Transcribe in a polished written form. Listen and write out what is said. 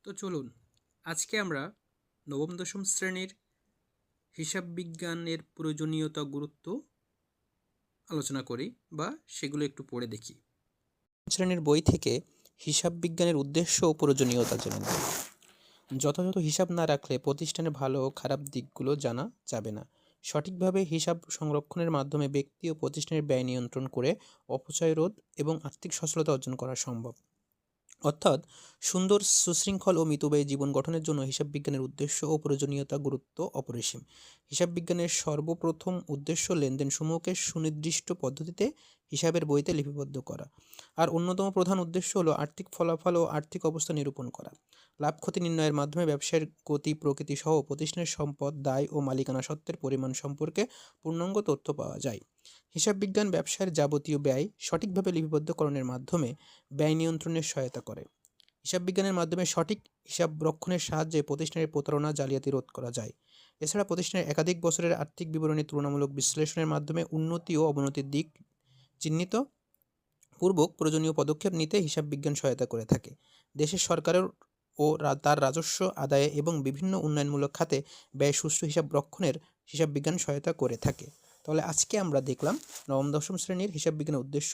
তো চলুন আজকে আমরা নবম দশম শ্রেণীর হিসাব বিজ্ঞানের প্রয়োজনীয়তা গুরুত্ব আলোচনা করি বা সেগুলো একটু পড়ে দেখি। শ্রেণীর বই থেকে হিসাব বিজ্ঞানের উদ্দেশ্য ও প্রয়োজনীয়তা জেনে নেব। যথাযথ হিসাব না রাখলে প্রতিষ্ঠানের ভালো ও খারাপ দিকগুলো জানা যাবে না। সঠিকভাবে হিসাব সংরক্ষণের মাধ্যমে ব্যক্তি ও প্রতিষ্ঠানের ব্যয় নিয়ন্ত্রণ করে অপচয় রোধ এবং আর্থিক সচ্ছলতা অর্জন করা সম্ভব। অর্থাৎ সুন্দর, সুশৃঙ্খল ও মিতব্যয়ী জীবন গঠনের জন্য হিসাব বিজ্ঞানের উদ্দেশ্য ও প্রয়োজনীয়তা গুরুত্ব অপরিসীম। হিসাব বিজ্ঞানের সর্বপ্রথম উদ্দেশ্য লেনদেন সমূহকে সুনির্দিষ্ট পদ্ধতিতে হিসাবের বইতে লিপিবদ্ধ করা, আর অন্যতম প্রধান উদ্দেশ্য হলো আর্থিক ফলাফল ও আর্থিক অবস্থা নিরূপণ করা। লাভ ক্ষতি নির্ণয়ের মাধ্যমে ব্যবসায়ের গতি প্রকৃতি সহ প্রতিষ্ঠানের সম্পদ, দায় ও মালিকানা সত্ত্বের পরিমাণ সম্পর্কে পূর্ণাঙ্গ তথ্য পাওয়া যায়। হিসাব বিজ্ঞান ব্যবসায়ের যাবতীয় ব্যয় সঠিকভাবে লিপিবদ্ধকরণের মাধ্যমে ব্যয় নিয়ন্ত্রণের সহায়তা করে। হিসাব বিজ্ঞানের মাধ্যমে সঠিক হিসাব রক্ষণের সাহায্যে প্রতিষ্ঠানের প্রতারণা, জালিয়াতি রোধ করা যায়। এছাড়া প্রতিষ্ঠানের একাধিক বছরের আর্থিক বিবরণী তুলনামূলক বিশ্লেষণের মাধ্যমে উন্নতি ও অবনতির দিক চিহ্নিত পূর্বক প্রয়োজনীয় পদক্ষেপ নিতে হিসাব বিজ্ঞান সহায়তা করে থাকে। দেশের সরকারের ও তার রাজস্ব আদায়ে এবং বিভিন্ন উন্নয়নমূলক খাতে ব্যয় সুষ্ঠু হিসাব রক্ষণের হিসাব বিজ্ঞান সহায়তা করে থাকে। তাহলে আজকে আমরা দেখলাম নবম দশম শ্রেণীর হিসাব বিজ্ঞানের উদ্দেশ্য